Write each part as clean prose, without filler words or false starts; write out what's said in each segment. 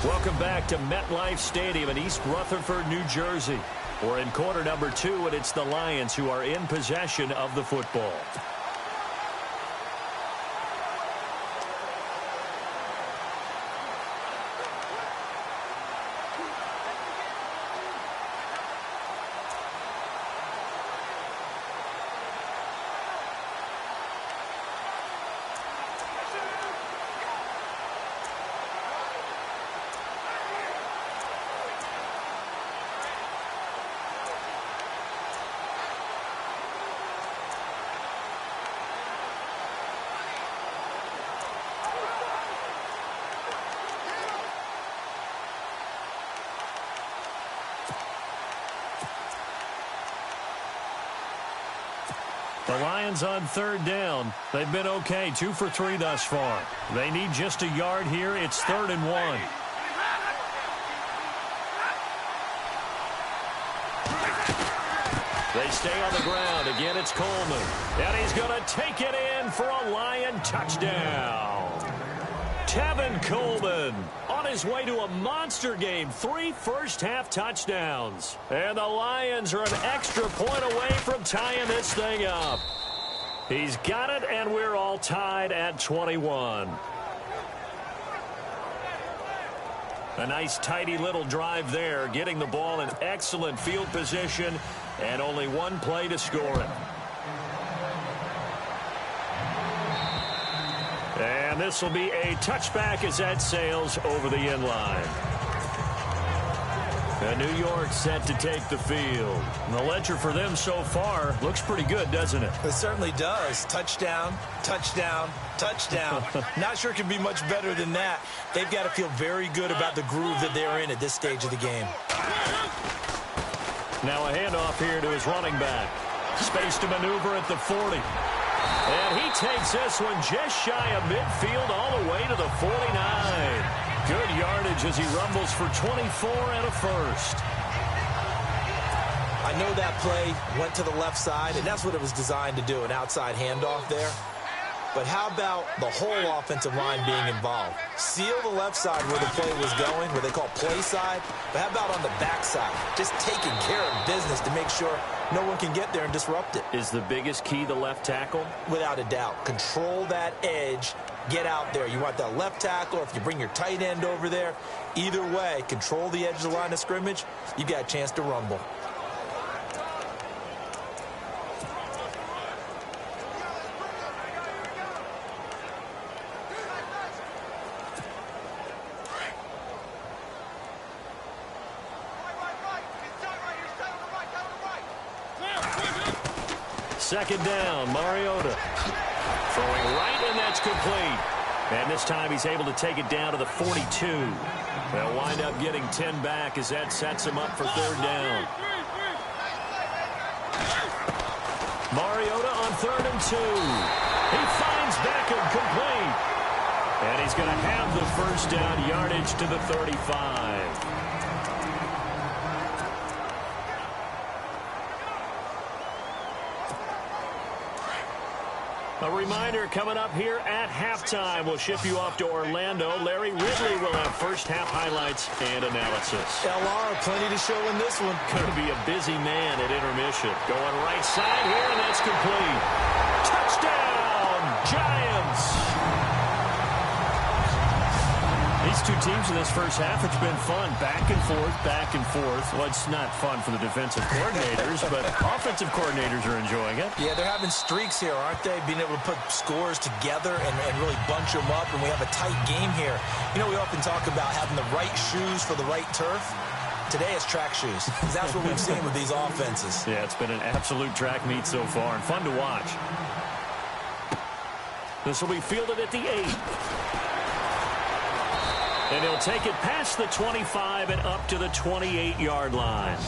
Welcome back to MetLife Stadium in East Rutherford, New Jersey. We're in quarter number 2, and it's the Lions who are in possession of the football. The Lions on third down. They've been okay, 2 for 3 thus far. They need just a yard here. It's 3rd and 1. They stay on the ground. Again, it's Coleman. And he's going to take it in for a Lion touchdown. Tevin Coleman on his way to a monster game. 3 first-half touchdowns. And the Lions are an extra point away from tying this thing up. He's got it, and we're all tied at 21. A nice, tidy little drive there, getting the ball in excellent field position, and only one play to score it. And this will be a touchback as that sails over the end line. And New York set to take the field. And the ledger for them so far looks pretty good, doesn't it? It certainly does. Touchdown, touchdown, touchdown. Not sure it can be much better than that. They've got to feel very good about the groove that they're in at this stage of the game. Now a handoff here to his running back. Space to maneuver at the 40. And he takes this one just shy of midfield all the way to the 49. Good yardage as he rumbles for 24 and a first. I know that play went to the left side, and that's what it was designed to do, an outside handoff there. But how about the whole offensive line being involved? Seal the left side where the play was going, where they call play side. But how about on the back side? Just taking care of business to make sure no one can get there and disrupt it. Is the biggest key the left tackle? Without a doubt. Control that edge. Get out there. You want that left tackle, or if you bring your tight end over there. Either way, control the edge of the line of scrimmage. You got a chance to rumble. Second down, Mariota. Throwing right, and that's complete. And this time he's able to take it down to the 42. They'll wind up getting 10 back as that sets him up for third down. Mariota on 3rd and 2. He finds Beckham complete. And he's going to have the first down yardage to the 35. A reminder coming up here at halftime. We'll ship you off to Orlando. Larry Ridley will have first-half highlights and analysis. LR, plenty to show in this one. Going to be a busy man at intermission. Going right side here, and that's complete. Touchdown, Giants! These two teams in this first half, it's been fun. Back and forth, back and forth. Well, it's not fun for the defensive coordinators, but offensive coordinators are enjoying it. Yeah, they're having streaks here, aren't they? Being able to put scores together and really bunch them up, and we have a tight game here. You know, we often talk about having the right shoes for the right turf. Today it's track shoes. That's what we've seen with these offenses. Yeah, it's been an absolute track meet so far, and fun to watch. This will be fielded at the 8. And he'll take it past the 25 and up to the 28-yard line.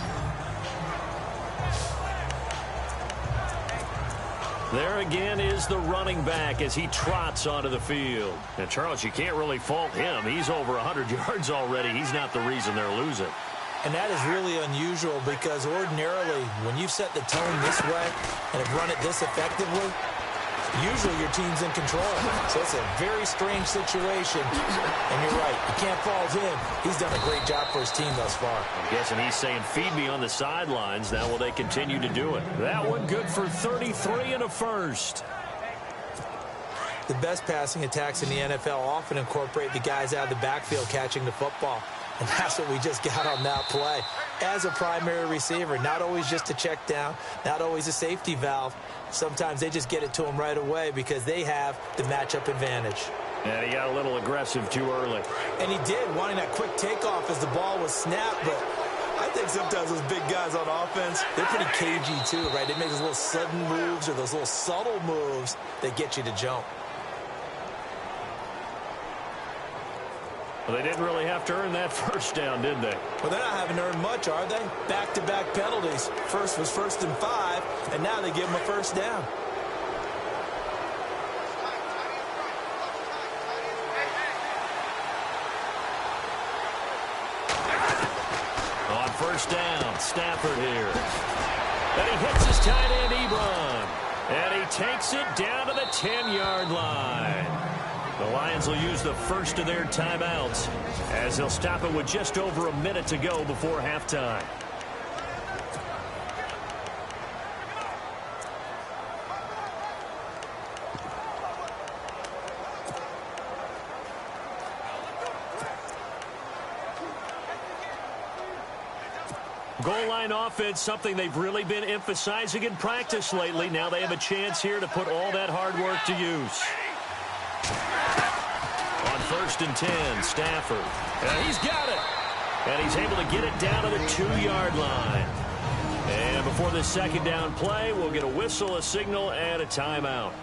There again is the running back as he trots onto the field. And, Charles, you can't really fault him. He's over 100 yards already. He's not the reason they're losing. And that is really unusual because ordinarily, when you've set the tone this way and have run it this effectively, usually your team's in control. So it's a very strange situation. And you're right, you can't fault him. He's done a great job for his team thus far. I'm guessing he's saying, feed me on the sidelines. Now will they continue to do it? That one good for 33 and a first. The best passing attacks in the NFL often incorporate the guys out of the backfield catching the football. And that's what we just got on that play. As a primary receiver, not always just a check down, not always a safety valve. Sometimes they just get it to him right away because they have the matchup advantage. And he got a little aggressive too early. And he did, wanting that quick takeoff as the ball was snapped. But I think sometimes those big guys on offense, they're pretty cagey too, right? They make those little sudden moves or those little subtle moves that get you to jump. Well, they didn't really have to earn that first down, did they? Well, they're not having to earn much, are they? Back-to-back penalties. First was 1st and 5, and now they give them a first down. On first down, Stafford here. And he hits his tight end, Ebron. And he takes it down to the 10-yard line. The Lions will use the first of their timeouts as they'll stop it with just over a minute to go before halftime. Goal line offense, something they've really been emphasizing in practice lately. Now they have a chance here to put all that hard work to use. On 1st and 10, Stafford. And he's got it. And he's able to get it down to the 2-yard line. And before the second down play, we'll get a whistle, a signal, and a timeout.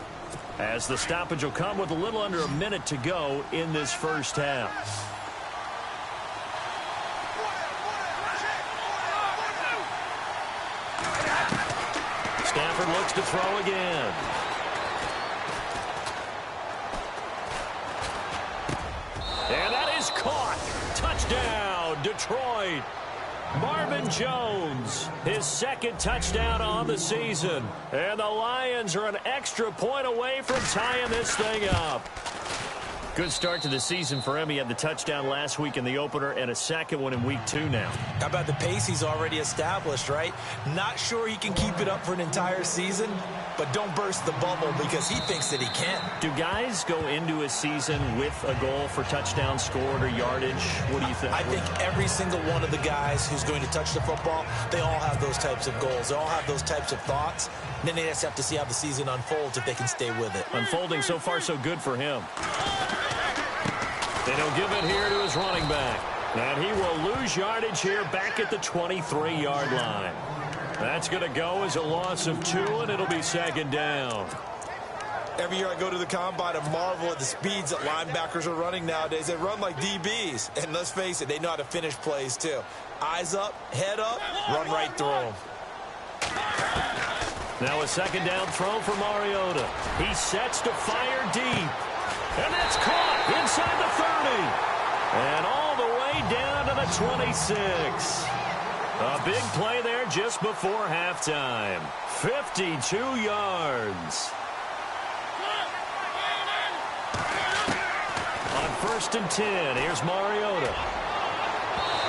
As the stoppage will come with a little under a minute to go in this first half. Stafford looks to throw again. And that is caught. Touchdown, Detroit. Marvin Jones, his second touchdown on the season. And the Lions are an extra point away from tying this thing up. Good start to the season for him. He had the touchdown last week in the opener and a second one in week 2 now. How about the pace he's already established, right? Not sure he can keep it up for an entire season, but don't burst the bubble because he thinks that he can. Do guys go into a season with a goal for touchdown scored or yardage? What do you think? I think every single one of the guys who's going to touch the football, they all have those types of goals. They all have those types of thoughts. And then they just have to see how the season unfolds if they can stay with it. Unfolding so far so good for him. And he'll give it here to his running back. And he will lose yardage here back at the 23-yard line. That's going to go as a loss of 2, and it'll be second down. Every year I go to the combine and marvel at the speeds that linebackers are running nowadays. They run like DBs. And let's face it, they know how to finish plays too. Eyes up, head up, run right through them. Now a second down throw for Mariota. He sets to fire deep. And that's caught inside the 30. And all the way down to the 26. A big play there just before halftime. 52 yards. On 1st and 10, here's Mariota.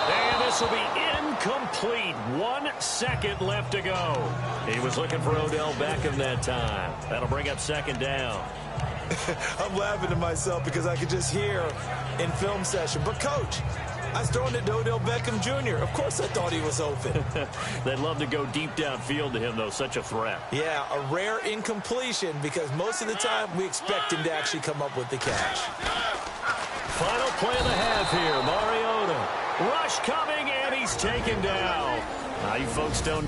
And this will be incomplete. 1 second left to go. He was looking for Odell Beckham that time. That'll bring up second down. I'm laughing to myself because I could just hear in film session. But, Coach, I was throwing it to Odell Beckham Jr. Of course I thought he was open. They'd love to go deep downfield to him, though. Such a threat. Yeah, a rare incompletion because most of the time we expect him to actually come up with the catch. Final play of the half here. Mariota. Rush coming, and he's taken down. Now, you folks don't...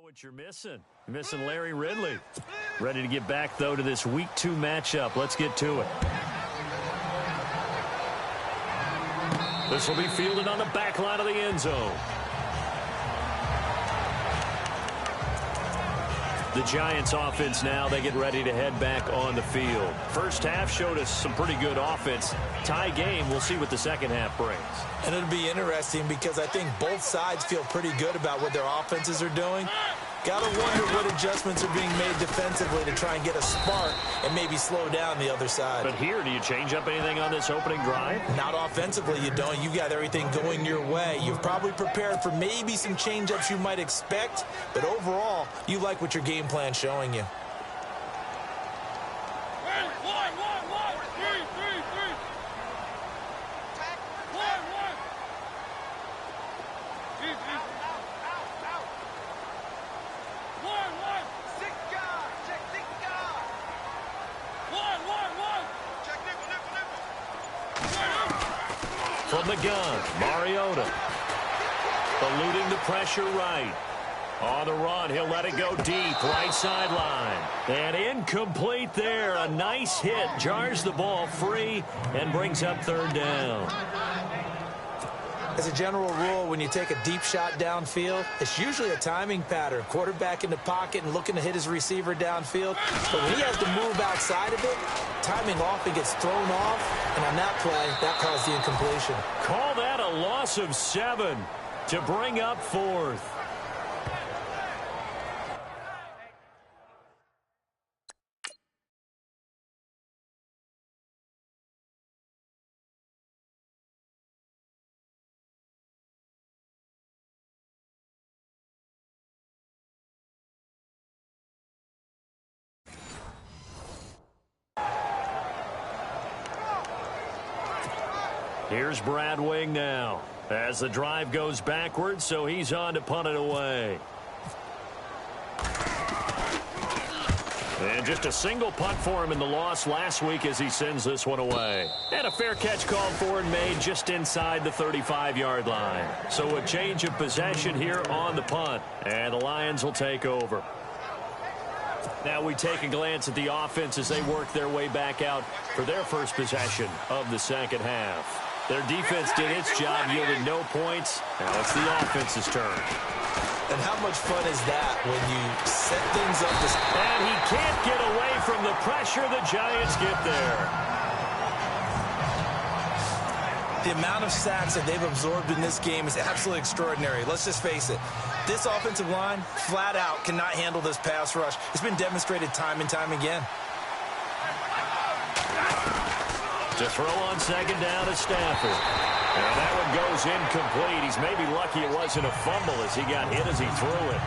what you're missing. You're missing Larry Ridley. Ready to get back, though, to this Week 2 matchup. Let's get to it. This will be fielded on the back line of the end zone. The Giants offense now, they get ready to head back on the field. First half showed us some pretty good offense. Tie game, we'll see what the second half brings. And it'll be interesting because I think both sides feel pretty good about what their offenses are doing. Got to wonder what adjustments are being made defensively to try and get a spark and maybe slow down the other side. But here, do you change up anything on this opening drive? Not offensively, you don't. You got everything going your way. You've probably prepared for maybe some change-ups you might expect, but overall, you like what your game plan's showing you. From the gun, Mariota. Eluding the pressure right. On the run, he'll let it go deep, right sideline. And incomplete there. A nice hit. Jars the ball free and brings up third down. As a general rule, when you take a deep shot downfield, it's usually a timing pattern. Quarterback in the pocket and looking to hit his receiver downfield. But when he has to move outside of it, timing often gets thrown off. And on that play, that caused the incompletion. Call that a loss of 7 to bring up fourth. Here's Brad Wing now as the drive goes backwards, so he's on to punt it away. And just a single punt for him in the loss last week as he sends this one away. And a fair catch called for and made just inside the 35-yard line. So a change of possession here on the punt, and the Lions will take over. Now we take a glance at the offense as they work their way back out for their first possession of the second half. Their defense did its job, yielding no points. Now it's the offense's turn. And how much fun is that when you set things up? And he can't get away from the pressure. The Giants get there. The amount of sacks that they've absorbed in this game is absolutely extraordinary. Let's just face it. This offensive line, flat out, cannot handle this pass rush. It's been demonstrated time and time again. To throw on second down is Stafford. And that one goes incomplete. He's maybe lucky it wasn't a fumble as he got hit as he threw it.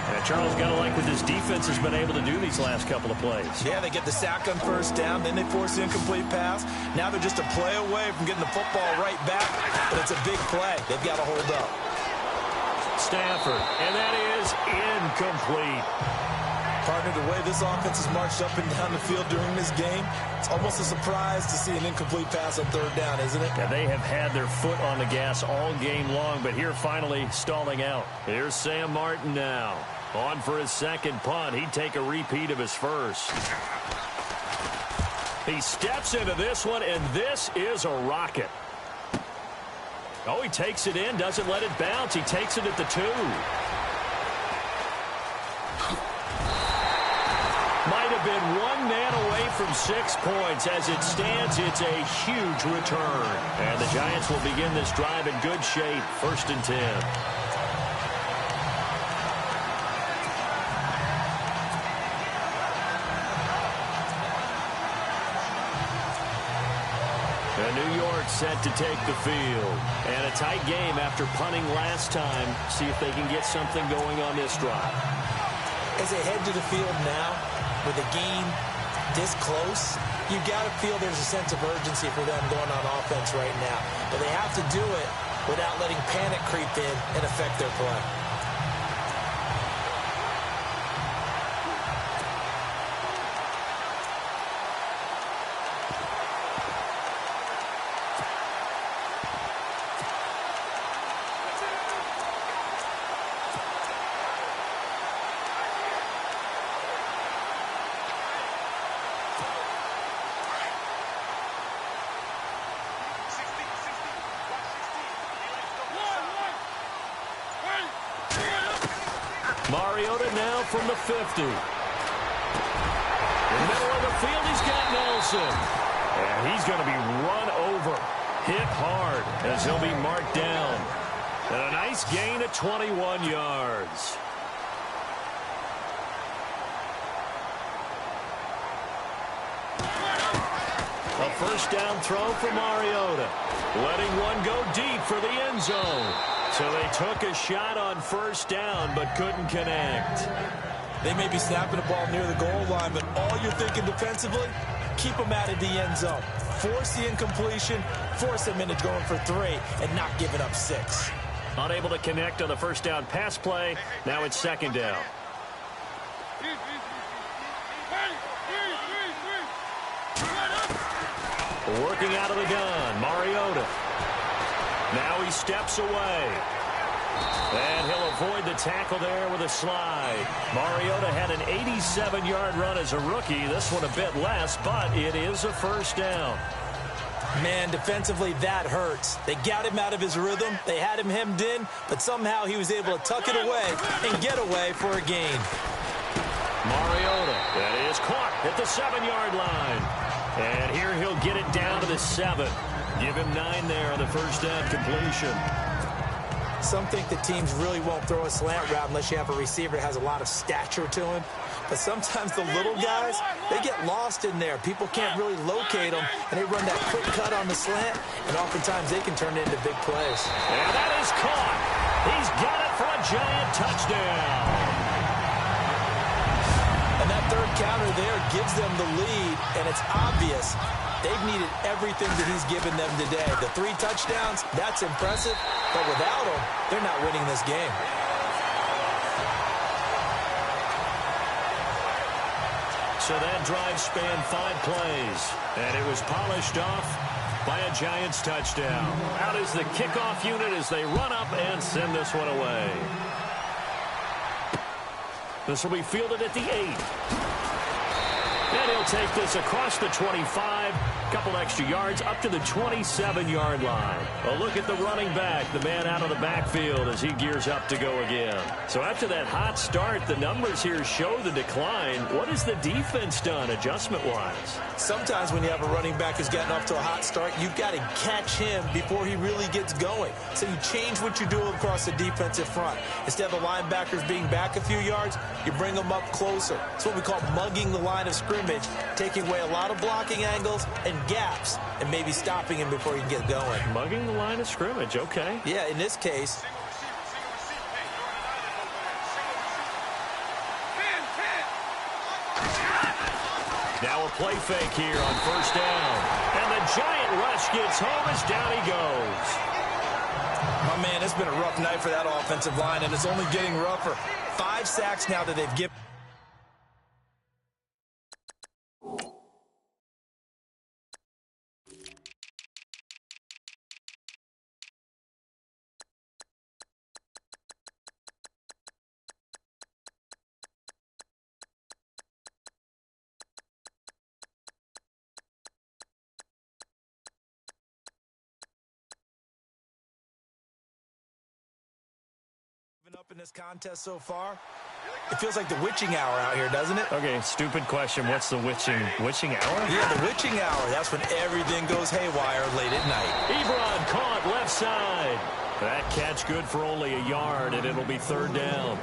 And Charles, got to like what this defense has been able to do these last couple of plays. Yeah, they get the sack on first down, then they force the incomplete pass. Now they're just a play away from getting the football right back, but it's a big play. They've got to hold up. Stafford, and that is incomplete. Partner, the way this offense has marched up and down the field during this game, it's almost a surprise to see an incomplete pass on third down, isn't it? Yeah, they have had their foot on the gas all game long, but here finally stalling out. Here's Sam Martin now. On for his second punt. He'd take a repeat of his first. He steps into this one, and this is a rocket. Oh, he takes it in, doesn't let it bounce. He takes it at the 2. Might have been one man away from 6 points. As it stands, it's a huge return. And the Giants will begin this drive in good shape. 1st and 10. And New York set to take the field. And a tight game after punting last time. See if they can get something going on this drive. As they head to the field now, with a game this close, you've got to feel there's a sense of urgency for them going on offense right now. But they have to do it without letting panic creep in and affect their play. Mariota now from the 50. In the middle of the field, he's got Nelson. And he's going to be run over, hit hard, as he'll be marked down. And a nice gain of 21 yards. A first down throw for Mariota. Letting one go deep for the end zone. So they took a shot on first down but couldn't connect. They may be snapping the ball near the goal line, but all you're thinking defensively, keep them out of the end zone. Force the incompletion, force them into going for 3, and not giving up 6. Unable to connect on the first down pass play. Now it's second down. Working out of the gun, Mariota. Now he steps away. And he'll avoid the tackle there with a slide. Mariota had an 87-yard run as a rookie. This one a bit less, but it is a first down. Man, defensively, that hurts. They got him out of his rhythm. They had him hemmed in, but somehow he was able to tuck it away and get away for a gain. Mariota, that is caught at the 7-yard line. And here he'll get it down to the 7. Give him 9 there on the first down completion. Some think that teams really won't throw a slant route unless you have a receiver that has a lot of stature to him. But sometimes the little guys, they get lost in there. People can't really locate them, and they run that quick cut on the slant, and oftentimes they can turn it into big plays. And that is caught. He's got it for a giant touchdown. And that third counter there gives them the lead, and it's obvious they've needed everything that he's given them today. The 3 touchdowns, that's impressive, but without him, they're not winning this game. So that drive spanned 5 plays, and it was polished off by a Giants touchdown. Out is the kickoff unit as they run up and send this one away. This will be fielded at the 8. And he'll take this across the 25, couple extra yards up to the 27-yard line. A look at the running back, the man out of the backfield as he gears up to go again. So after that hot start, the numbers here show the decline. What has the defense done adjustment-wise? Sometimes when you have a running back who's gotten off to a hot start, you've got to catch him before he really gets going. So you change what you do across the defensive front. Instead of the linebackers being back a few yards, you bring them up closer. It's what we call mugging the line of scrimmage, taking away a lot of blocking angles and gaps and maybe stopping him before he can get going. Mugging the line of scrimmage, okay. Yeah, in this case. Now a play fake here on first down. And the giant rush gets home as down he goes. My man, it's been a rough night for that offensive line, and it's only getting rougher. 5 sacks now that they've given. Up in this contest so far, it feels like the witching hour out here, doesn't it? Okay, stupid question. What's the witching hour? Yeah, the witching hour. That's when everything goes haywire late at night. Ebron caught left side. That catch good for only a yard, and it'll be third down.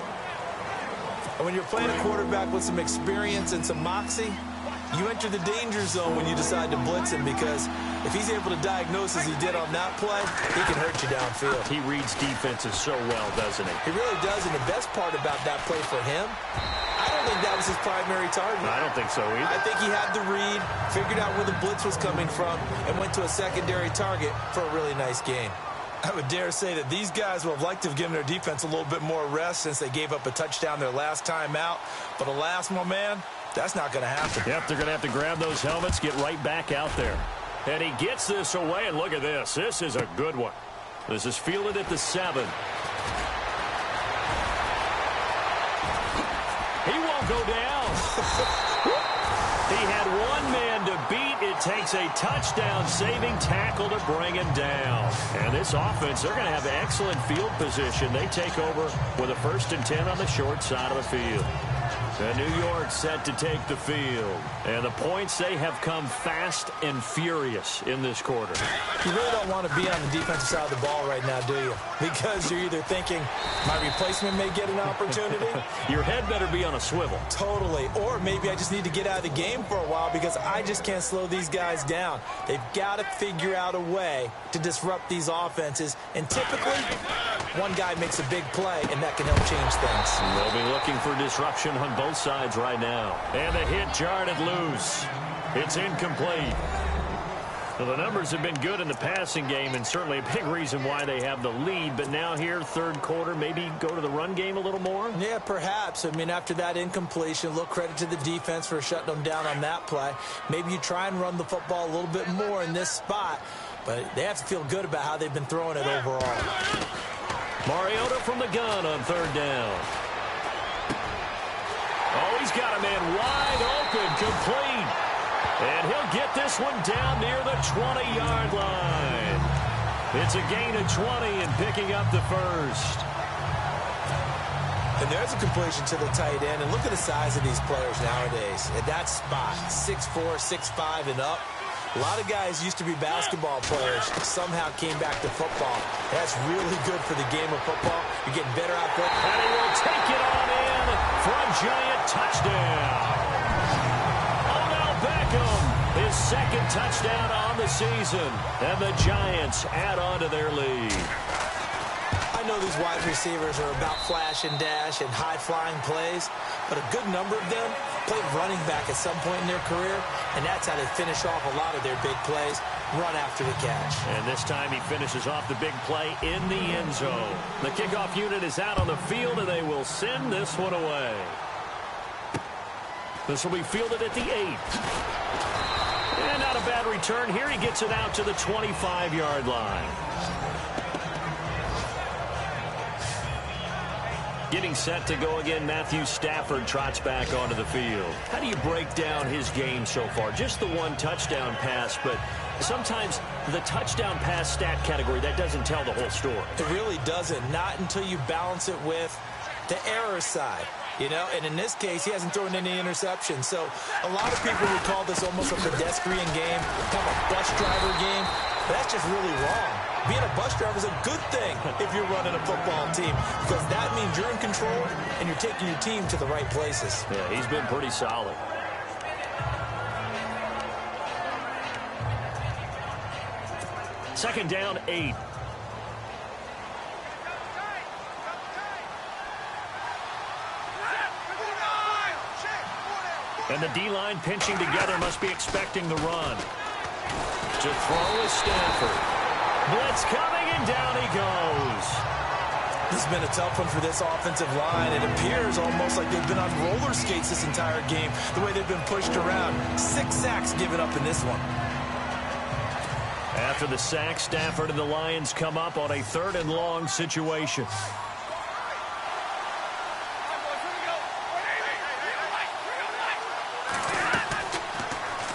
And when you're playing a quarterback with some experience and some moxie, you enter the danger zone when you decide to blitz him, because if he's able to diagnose as he did on that play, he can hurt you downfield. He reads defenses so well, doesn't he? He really does, and the best part about that play for him, I don't think that was his primary target. I don't think so either. I think he had the read, figured out where the blitz was coming from, and went to a secondary target for a really nice gain. I would dare say that these guys would have liked to have given their defense a little bit more rest since they gave up a touchdown their last time out. But alas, my man, that's not going to happen. Yep, they're going to have to grab those helmets, get right back out there. And he gets this away, and look at this. This is a good one. This is fielded at the 7. He won't go down. He had one man to beat. it takes a touchdown-saving tackle to bring him down. And this offense, they're going to have excellent field position. They take over with a 1st and 10 on the short side of the field. And New York set to take the field. And the points, they have come fast and furious in this quarter. You really don't want to be on the defensive side of the ball right now, do you? Because you're either thinking, my replacement may get an opportunity. Your head better be on a swivel. Totally. Or maybe I just need to get out of the game for a while because I just can't slow these guys down. They've got to figure out a way to disrupt these offenses. And typically, one guy makes a big play, and that can help change things. They'll be looking for disruption on both sides right now. And the hit jarred it loose. It's incomplete. Well, the numbers have been good in the passing game, and certainly a big reason why they have the lead. But now here, 3rd quarter, maybe go to the run game a little more? Yeah, perhaps. I mean, after that incompletion, a little credit to the defense for shutting them down on that play. Maybe you try and run the football a little bit more in this spot. But they have to feel good about how they've been throwing it overall. Mariota from the gun on 3rd down. Oh, he's got a man wide open, complete. And he'll get this one down near the 20-yard line. It's a gain of 20 and picking up the 1st. And there's a completion to the tight end. And look at the size of these players nowadays. At that spot, 6'4", 6'5", and up. A lot of guys used to be basketball players, somehow came back to football. That's really good for the game of football. You're getting better out there. And he will take it on in for a giant touchdown. Beckham, his 2nd touchdown on the season, and the Giants add on to their lead. I know these wide receivers are about flash and dash and high-flying plays, but a good number of them played running back at some point in their career, and that's how they finish off a lot of their big plays, run after the catch. And this time he finishes off the big play in the end zone. The kickoff unit is out on the field, and they will send this one away. This will be fielded at the 8. And not a bad return. Here he gets it out to the 25-yard line. Getting set to go again, Matthew Stafford trots back onto the field. How do you break down his game so far? Just the 1 touchdown pass, but sometimes the touchdown pass stat category, that doesn't tell the whole story. It really doesn't. Not until you balance it with the error side. You know, and in this case, he hasn't thrown any interceptions. So a lot of people would call this almost a pedestrian game, kind of a bus driver game. But that's just really wrong. Being a bus driver is a good thing if you're running a football team, because that means you're in control and you're taking your team to the right places. Yeah, he's been pretty solid. Second down, 8. And the D-line pinching together, must be expecting the run. To throw is Stafford. Blitz coming, and down he goes. This has been a tough one for this offensive line. It appears almost like they've been on roller skates this entire game, the way they've been pushed around. 6 sacks given up in this one. After the sack, Stafford and the Lions come up on a 3rd and long situation.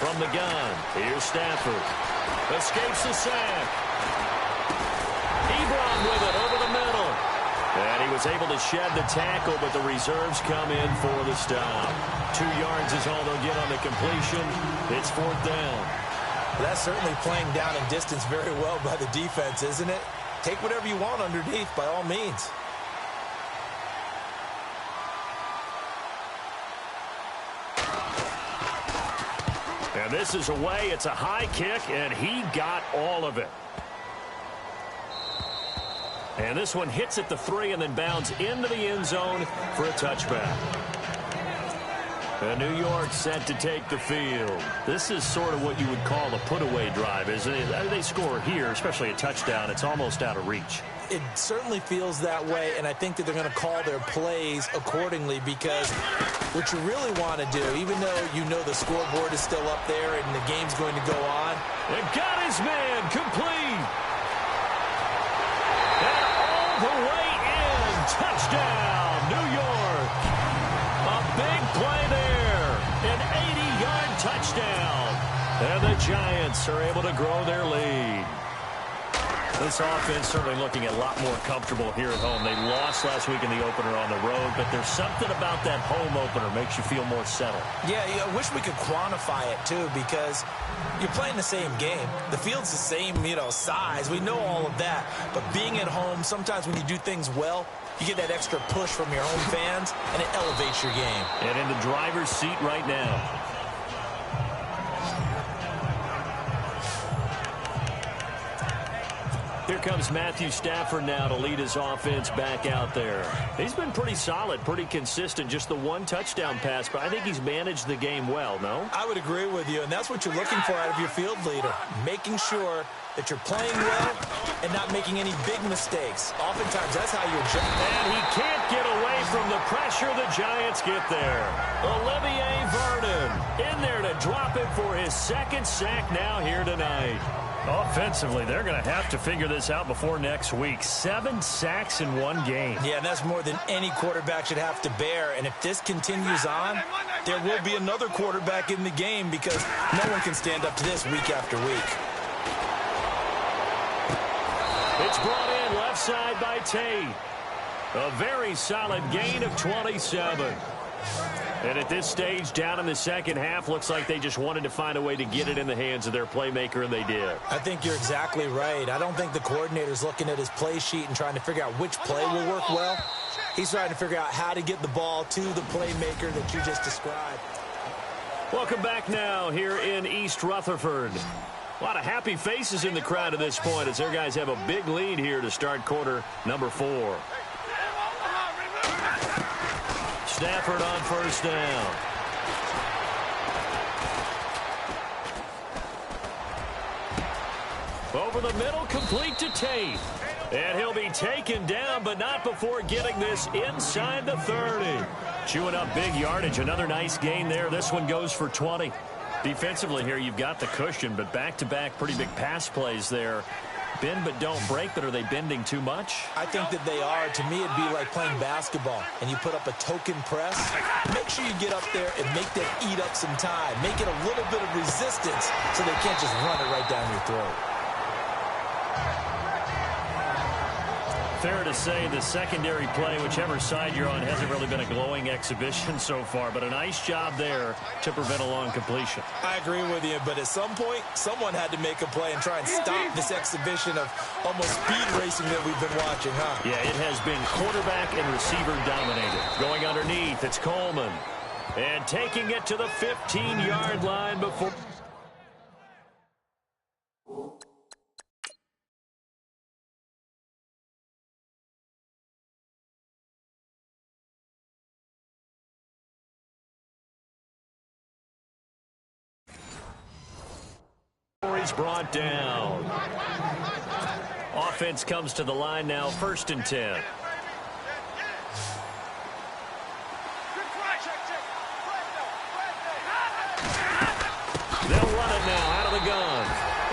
From the gun, here's Stafford. Escapes the sack. Ebron with it over the middle. And he was able to shed the tackle, but the reserves come in for the stop. 2 yards is all they'll get on the completion. It's 4th down. Well, that's certainly playing down in distance very well by the defense, isn't it? Take whatever you want underneath, by all means. And this is away. It's a high kick, and he got all of it. And this one hits at the 3 and then bounds into the end zone for a touchback. And New York set to take the field. This is sort of what you would call a put-away drive, isn't it? They score here, especially a touchdown. It's almost out of reach. It certainly feels that way, and I think that they're going to call their plays accordingly, because what you really want to do, even though you know the scoreboard is still up there and the game's going to go on. And got his man complete. And all the way in. Touchdown, New York. A big play there. An 80-yard touchdown. And the Giants are able to grow their lead. This offense certainly looking a lot more comfortable here at home. They lost last week in the opener on the road, but there's something about that home opener makes you feel more settled. Yeah, I wish we could quantify it, too, because you're playing the same game. The field's the same, size. We know all of that. But being at home, sometimes when you do things well, you get that extra push from your home fans, and it elevates your game. And in the driver's seat right now. Here comes Matthew Stafford now to lead his offense back out there. He's been pretty solid, pretty consistent, just the one touchdown pass, but I think he's managed the game well, no? I would agree with you, and that's what you're looking for out of your field leader, making sure that you're playing well and not making any big mistakes. Oftentimes, that's how you're judged. And he can't get away from the pressure. The Giants get there. Olivier Vernon in there to drop it for his second sack now here tonight. Offensively, they're going to have to figure this out before next week. 7 sacks in one game. Yeah, and that's more than any quarterback should have to bear. And if this continues on, there will be another quarterback in the game because no one can stand up to this week after week. It's brought in left side by Tate. A very solid gain of 27. And at this stage, down in the second half, looks like they just wanted to find a way to get it in the hands of their playmaker, and they did. I think you're exactly right. I don't think the coordinator's looking at his play sheet and trying to figure out which play will work well. He's trying to figure out how to get the ball to the playmaker that you just described. Welcome back now here in East Rutherford. A lot of happy faces in the crowd at this point as their guys have a big lead here to start quarter number 4. Stafford on first down. Over the middle, complete to Tate. And he'll be taken down, but not before getting this inside the 30. Chewing up big yardage. Another nice gain there. This one goes for 20. Defensively here, you've got the cushion, but back-to-back pretty big pass plays there. Bend but don't break, but are they bending too much? I think that they are. To me, it'd be like playing basketball, and you put up a token press. Make sure you get up there and make them eat up some time. Make it a little bit of resistance so they can't just run it right down your throat. Fair to say the secondary play, whichever side you're on, hasn't really been a glowing exhibition so far, but a nice job there to prevent a long completion. I agree with you, but at some point, someone had to make a play and try and stop this exhibition of almost speed racing that we've been watching, huh? Yeah, it has been quarterback and receiver dominated. Going underneath, it's Coleman. And taking it to the 15-yard line before... He's brought down. Offense comes to the line now, 1st and 10. They'll run it now out of the gun.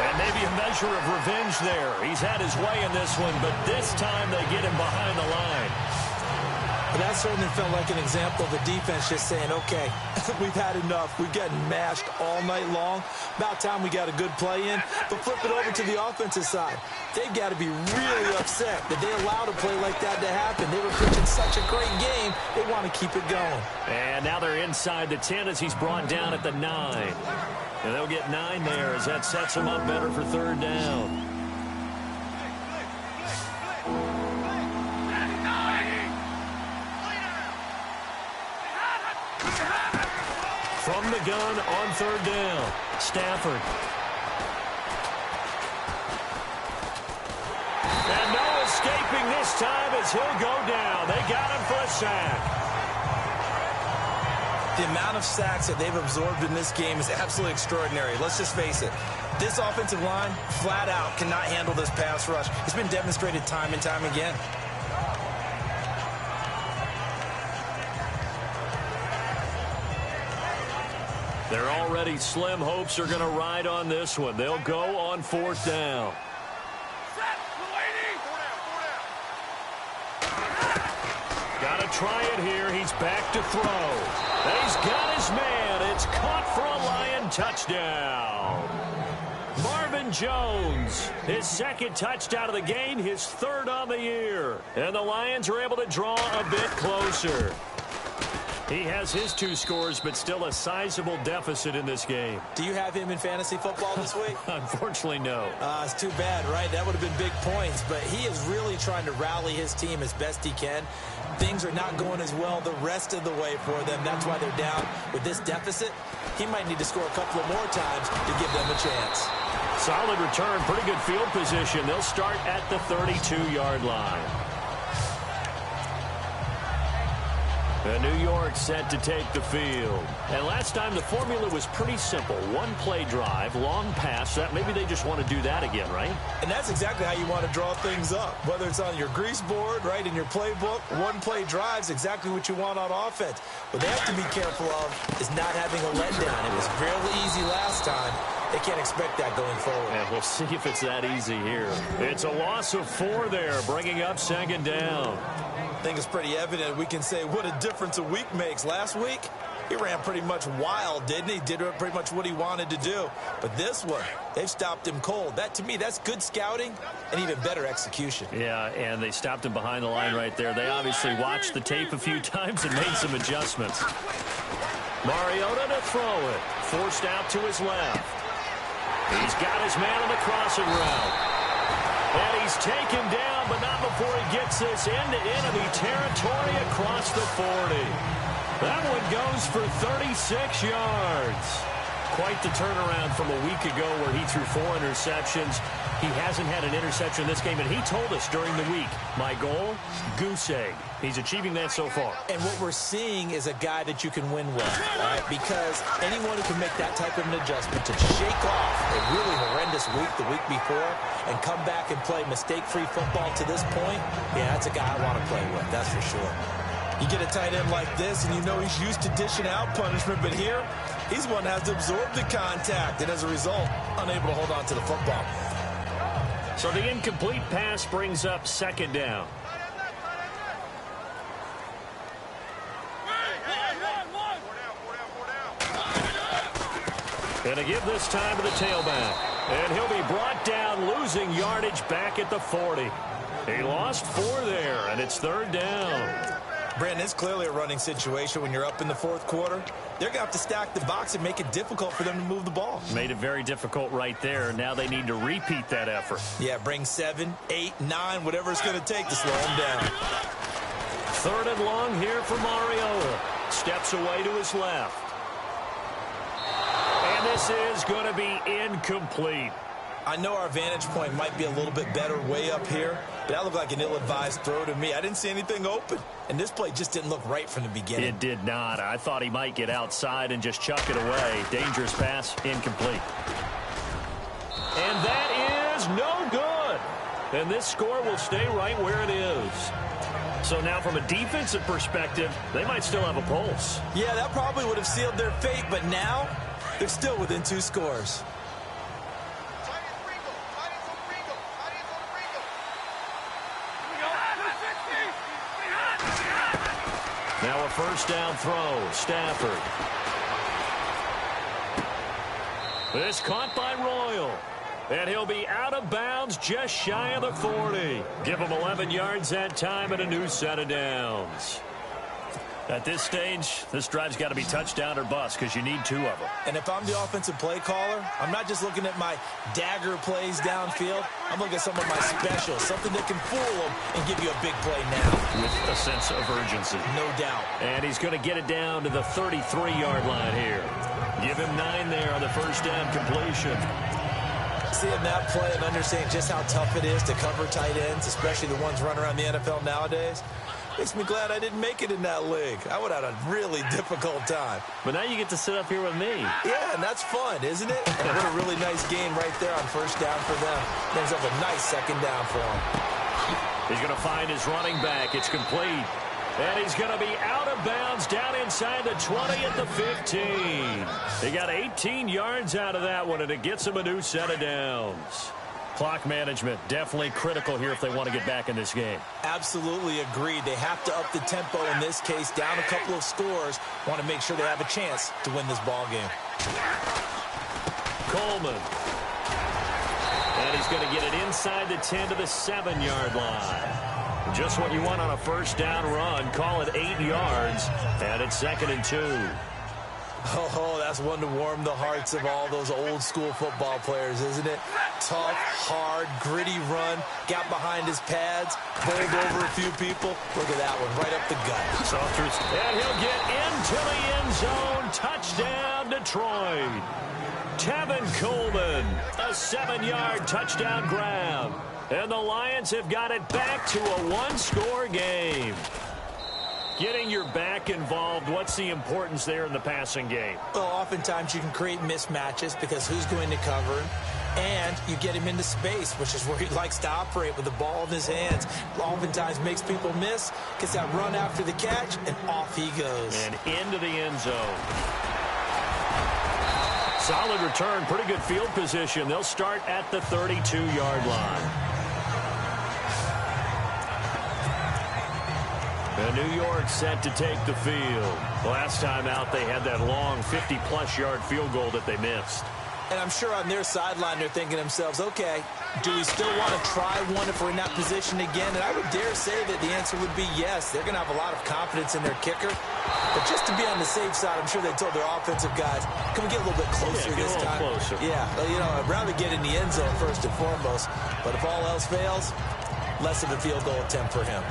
And maybe a measure of revenge there. He's had his way in this one, but this time they get him behind the line. But that certainly felt like an example of the defense just saying, okay, we've had enough. We've gotten mashed all night long. About time we got a good play in. But flip it over to the offensive side. They've got to be really upset that they allowed a play like that to happen. They were pitching such a great game, they want to keep it going. And now they're inside the 10 as he's brought down at the 9. And they'll get 9 there as that sets them up better for 3rd down. From the gun on 3rd down, Stafford. And no escaping this time as he'll go down. They got him for a sack. The amount of sacks that they've absorbed in this game is absolutely extraordinary. Let's just face it. This offensive line, flat out, cannot handle this pass rush. It's been demonstrated time and time again. Their already slim hopes are going to ride on this one. They'll go on 4th down. Got to try it here. He's back to throw. He's got his man. and it's caught for a Lion touchdown. Marvin Jones, his second touchdown of the game, his third on the year. And the Lions are able to draw a bit closer. He has his 2 scores, but still a sizable deficit in this game. Do you have him in fantasy football this week? Unfortunately, no. It's too bad, right? That would have been big points, but he is really trying to rally his team as best he can. Things are not going as well the rest of the way for them. That's why they're down with this deficit. He might need to score a couple of more times to give them a chance. Solid return, pretty good field position. They'll start at the 32-yard line. And New York set to take the field. And last time the formula was pretty simple. One play drive, long pass. That maybe they just want to do that again, right? And that's exactly how you want to draw things up. Whether it's on your grease board, right, in your playbook, one play drive's exactly what you want on offense. What they have to be careful of is not having a letdown. It was fairly easy last time. They can't expect that going forward. And we'll see if it's that easy here. It's a loss of 4 there, bringing up second down. I think it's pretty evident. We can say what a difference a week makes. Last week, he ran pretty much wild, didn't he? Did pretty much what he wanted to do. But this one, they've stopped him cold. That, to me, that's good scouting and even better execution. Yeah, and they stopped him behind the line right there. They obviously watched the tape a few times and made some adjustments. Mariota to throw it. Forced out to his left. He's got his man on the crossing route. And he's taken down, but not before he gets this into enemy territory across the 40. That one goes for 36 yards. Quite the turnaround from a week ago where he threw 4 interceptions. He hasn't had an interception in this game, and he told us during the week, my goal, goose egg. He's achieving that so far. And what we're seeing is a guy that you can win with, right? Because anyone who can make that type of an adjustment to shake off a really horrendous week the week before and come back and play mistake-free football to this point, yeah, that's a guy I want to play with, that's for sure. You get a tight end like this, and you know he's used to dishing out punishment, but here, he's one that has to absorb the contact, and as a result, unable to hold on to the football. So the incomplete pass brings up second down. And to give this time to the tailback. And he'll be brought down, losing yardage back at the 40. He lost 4 there, and it's third down. Brandon, it's clearly a running situation when you're up in the fourth quarter. They're going to have to stack the box and make it difficult for them to move the ball. Made it very difficult right there. Now they need to repeat that effort. Yeah, bring 7, 8, 9, whatever it's going to take to slow them down. Third and long here for Mariota. Steps away to his left. And this is going to be incomplete. I know our vantage point might be a little bit better way up here, but that looked like an ill-advised throw to me. I didn't see anything open, and this play just didn't look right from the beginning. It did not. I thought he might get outside and just chuck it away. Dangerous pass, incomplete. And that is no good. And this score will stay right where it is. So now from a defensive perspective, they might still have a pulse. Yeah, that probably would have sealed their fate, but now they're still within 2 scores. Now a first down throw. Stafford. This caught by Royal. And he'll be out of bounds just shy of the 40. Give him 11 yards that time and a new set of downs. At this stage, this drive's got to be touchdown or bust because you need 2 of them. And if I'm the offensive play caller, I'm not just looking at my dagger plays downfield. I'm looking at some of my specials, something that can fool them and give you a big play now. With a sense of urgency. No doubt. And he's going to get it down to the 33-yard line here. Give him 9 there on the first down completion. Seeing that play and understanding just how tough it is to cover tight ends, especially the ones running around the NFL nowadays, makes me glad I didn't make it in that league. I would have had a really difficult time. But now you get to sit up here with me. Yeah, and that's fun, isn't it? And what a really nice game right there on first down for them. Brings up a nice second down for him. He's going to find his running back. It's complete. And he's going to be out of bounds down inside the 20 at the 15. He got 18 yards out of that one, and it gets him a new set of downs. Clock management, definitely critical here if they want to get back in this game. Absolutely agreed. They have to up the tempo in this case, down a couple of scores. Want to make sure they have a chance to win this ball game. Coleman. And he's going to get it inside the 10 to the 7-yard line. Just what you want on a first down run. Call it 8 yards. And it's 2nd and 2. Oh, that's one to warm the hearts of all those old school football players, isn't it? Tough, hard, gritty run. Got behind his pads, bowled over a few people. Look at that one, right up the gut. And he'll get into the end zone. Touchdown, Detroit. Tevin Coleman, a 7-yard touchdown grab. And the Lions have got it back to a 1-score game. Getting your back involved, what's the importance there in the passing game? Well, oftentimes you can create mismatches because who's going to cover him? And you get him into space, which is where he likes to operate with the ball in his hands. Oftentimes makes people miss, gets that run after the catch, and off he goes. And into the end zone. Solid return, pretty good field position. They'll start at the 32-yard line. And New York set to take the field. Last time out, they had that long 50-plus yard field goal that they missed. And I'm sure on their sideline, they're thinking to themselves, okay, do we still want to try one if we're in that position again? And I would dare say that the answer would be yes. They're going to have a lot of confidence in their kicker. But just to be on the safe side, I'm sure they told their offensive guys, can we get a little bit closer this time? Closer. Yeah, you know, I'd rather get in the end zone first and foremost. But if all else fails, less of a field goal attempt for him.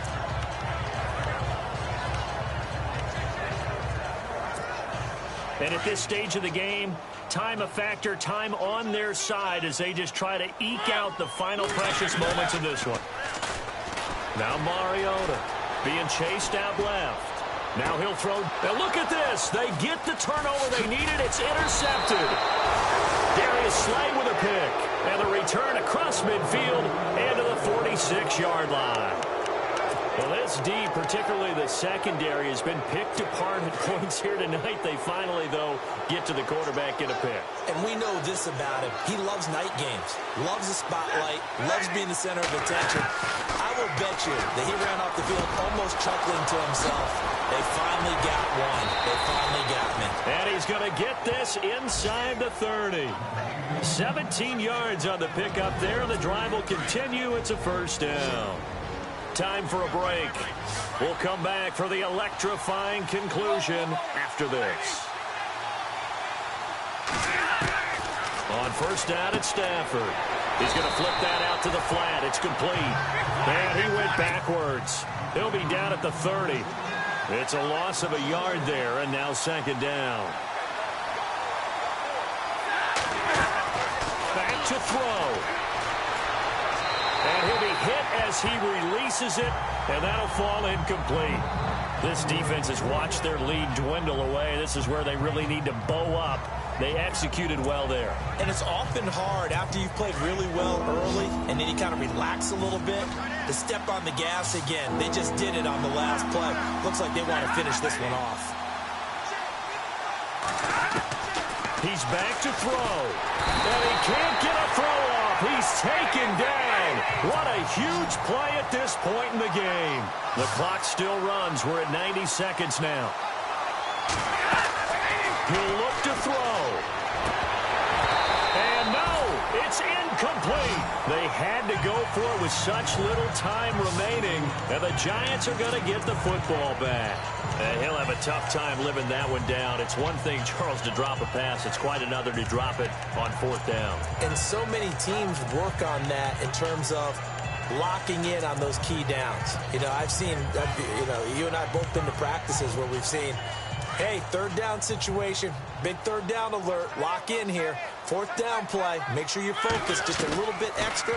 And at this stage of the game, time a factor, time on their side as they just try to eke out the final precious moments of this one. Now Mariota being chased out left. Now he'll throw. Now look at this. They get the turnover they needed. It's intercepted. Darius Slay with a pick. And the return across midfield and to the 46-yard line. Well, this D, particularly the secondary, has been picked apart at points here tonight. They finally, though, get to the quarterback in a pick. And we know this about him. He loves night games, loves the spotlight, loves being the center of attention. I will bet you that he ran off the field almost chuckling to himself. They finally got one. They finally got me. And he's going to get this inside the 30. 17 yards on the pickup there. The drive will continue. It's a first down. Time for a break. We'll come back for the electrifying conclusion after this. On first down at Stafford. He's going to flip that out to the flat. It's complete. And he went backwards. He'll be down at the 30. It's a loss of a yard there, and now second down. Back to throw. And he'll be hit as he releases it, and that'll fall incomplete. This defense has watched their lead dwindle away. This is where they really need to bow up. They executed well there. And it's often hard after you've played really well early, and then you kind of relax a little bit, to step on the gas again. They just did it on the last play. Looks like they want to finish this one off. He's back to throw. And he can't get a throw off. He's taken down. What a huge play at this point in the game. The clock still runs. We're at 90 seconds now. He'll look to throw. And no, it's incomplete. They had to go for it with such little time remaining. And the Giants are going to get the football back. And he'll have a tough time living that one down. It's one thing, Charles, to drop a pass. It's quite another to drop it on fourth down. And so many teams work on that in terms of locking in on those key downs. You know, I've seen, you and I both been to practices where we've seen, hey, third down situation, big third down alert, lock in here. Fourth down play, make sure you're focused just a little bit extra.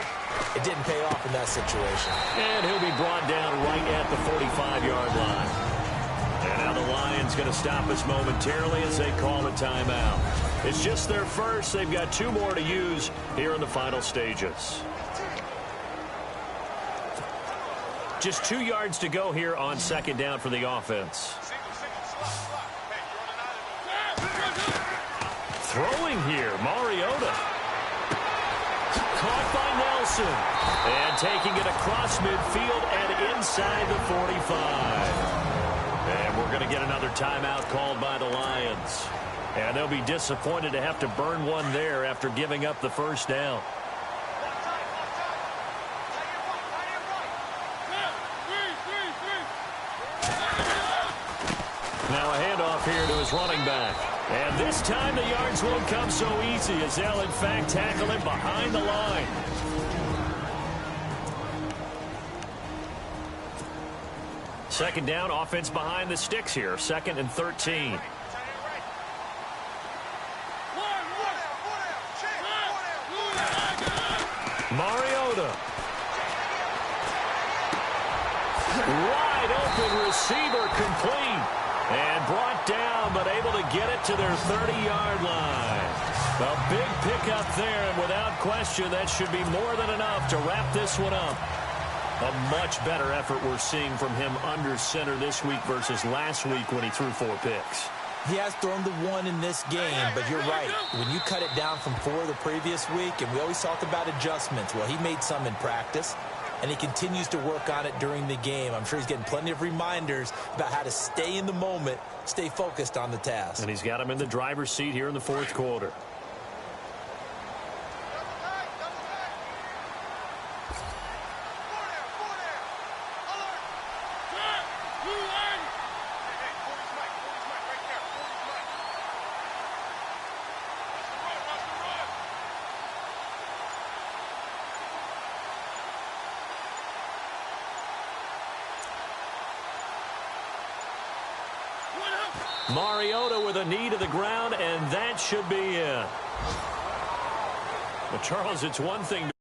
It didn't pay off in that situation. And he'll be brought down right at the 45-yard line. And now the Lions going to stop us momentarily as they call a timeout. It's just their first. They've got 2 more to use here in the final stages. Just 2 yards to go here on second down for the offense. Throwing here, Mariota. Caught by Wilson. And taking it across midfield and inside the 45. And we're going to get another timeout called by the Lions. And they'll be disappointed to have to burn one there after giving up the first down. Now a handoff here to his running back. And this time the yards won't come so easy as they'll in fact tackle him behind the line. Second down, offense behind the sticks here. 2nd and 13. Mariota. Wide open receiver complete. And brought down, but able to get it to their 30-yard line. A big pickup there, and without question, that should be more than enough to wrap this one up. A much better effort we're seeing from him under center this week versus last week when he threw 4 picks. He has thrown the 1 in this game, but you're right. When you cut it down from 4 the previous week, and we always talk about adjustments, well, he made some in practice, and he continues to work on it during the game. I'm sure he's getting plenty of reminders about how to stay in the moment, stay focused on the task. And he's got him in the driver's seat here in the 4th quarter. Mariota with a knee to the ground, and that should be it. But Charles, it's one thing